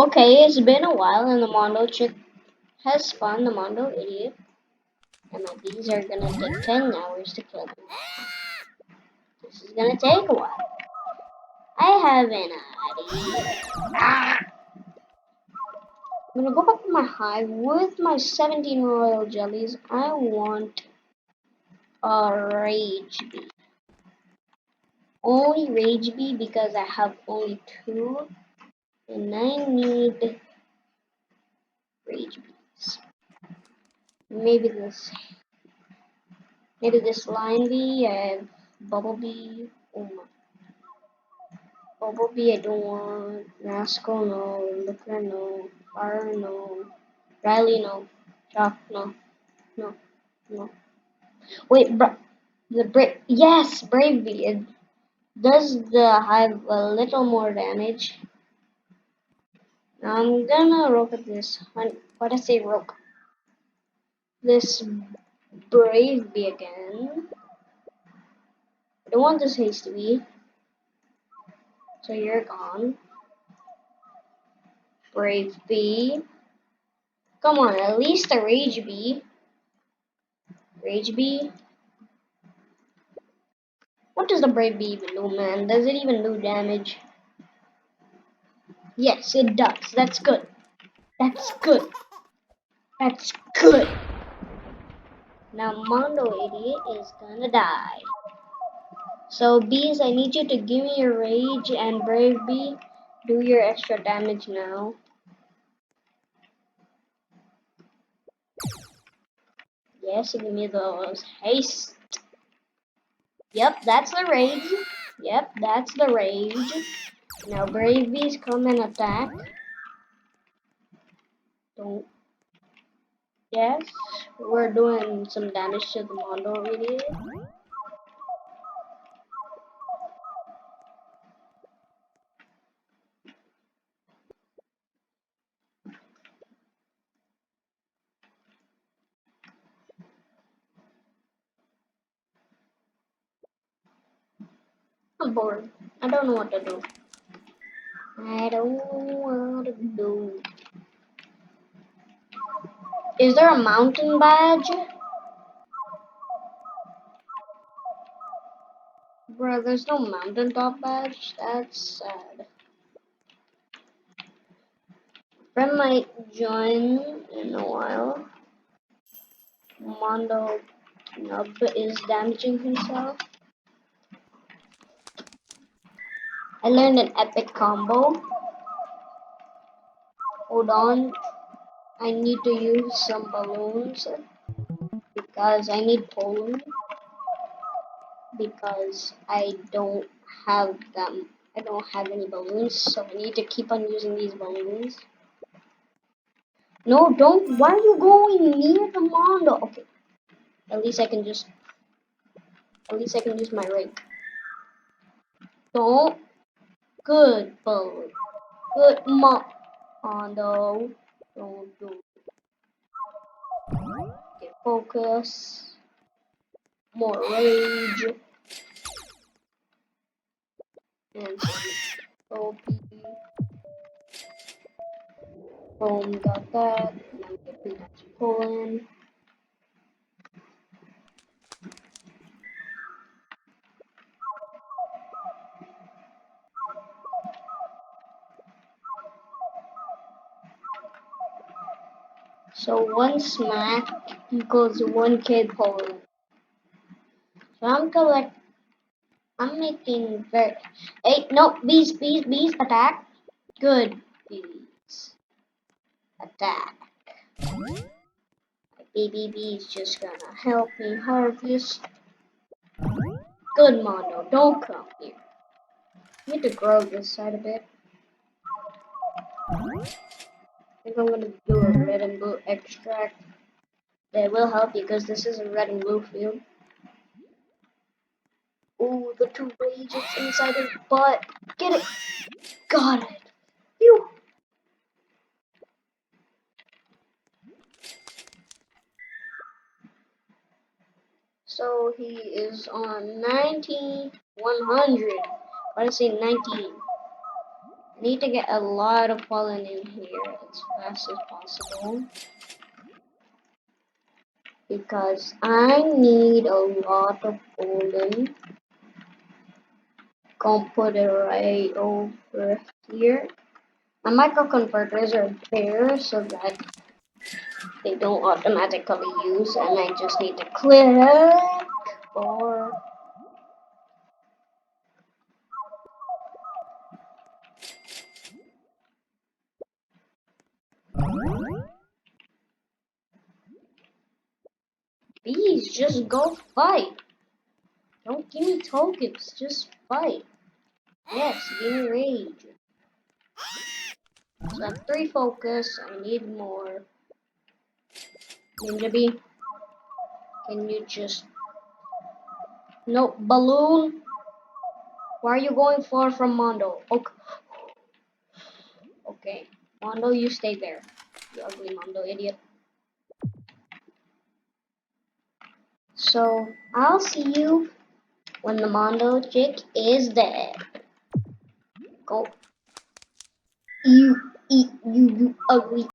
Okay, it's been a while and the Mondo chick has spawned the Mondo idiot. And my bees are gonna take 10 hours to kill them. This is gonna take a while. I have an idea. I'm gonna go back to my hive with my 17 royal jellies. I want a rage bee. Only rage bee because I have only 2 and I need rage bees. Maybe this line bee, I have bumblebee. Oh my. Bumblebee I don't want. Rascal no. Looker no. Fire no. Riley no. Jock no. No. No. Wait, the brave. Yes, brave bee. It does the hive a little more damage. Now I'm gonna rook at this. What I say rook? This brave bee again. I don't want this hasty bee. So you're gone. Brave bee. Come on, at least a rage bee. Rage bee. What does the brave bee even do, man? Does it even do damage? Yes, it does. That's good. That's good. That's good. Now Mondo idiot is gonna die. So bees, I need you to give me your rage and brave bee. Do your extra damage now. Yes, give me those haste. Yep, that's the rage. Yep, that's the rage. Now brave bees come and attack. Don't. Yes, we're doing some damage to the Mondo idiot. I'm bored. I don't know what to do. I don't know what to do. Is there a mountain badge? Bro, there's no mountaintop badge. That's sad. Friend might join in a while. Mondo Nub is damaging himself. I learned an epic combo. Hold on. I need to use some balloons because I need pollen because I don't have them. I don't have any balloons, so I need to keep on using these balloons. No, don't. Why are you going near the Mondo? Okay, at least I can just. At least I can use my rake. Don't. Good balloon. Good Mondo. Don't do. Okay, focus. More rage. And some OP. Boom, got that. Now get pretty much pulling. So one smack equals one kid pulling. So I'm making very. Hey, no, bees, attack. Good bees, attack. My baby bee is just gonna help me harvest. Good Mondo, don't come here. I need to grow this side a bit. I think I'm gonna do a red and blue extract. That will help because this is a red and blue field. Ooh, the 2 rages inside his butt. Get it. Got it. Phew. So he is on 90, 100. Why did I say 19? Need to get a lot of pollen in here as fast as possible. Because I need a lot of pollen. Gonna put it right over here. My microconverters are there so that they don't automatically use, and I just need to click or bees. Just go fight. Don't give me tokens. Just fight. Yes, give me rage. So I have 3 focus. I need more. Ninja bee, can you just no balloon? Why are you going far from Mondo? Okay. Okay. Mondo, you stay there. You ugly Mondo idiot. So, I'll see you when the Mondo chick is dead. Go. You eat you ugly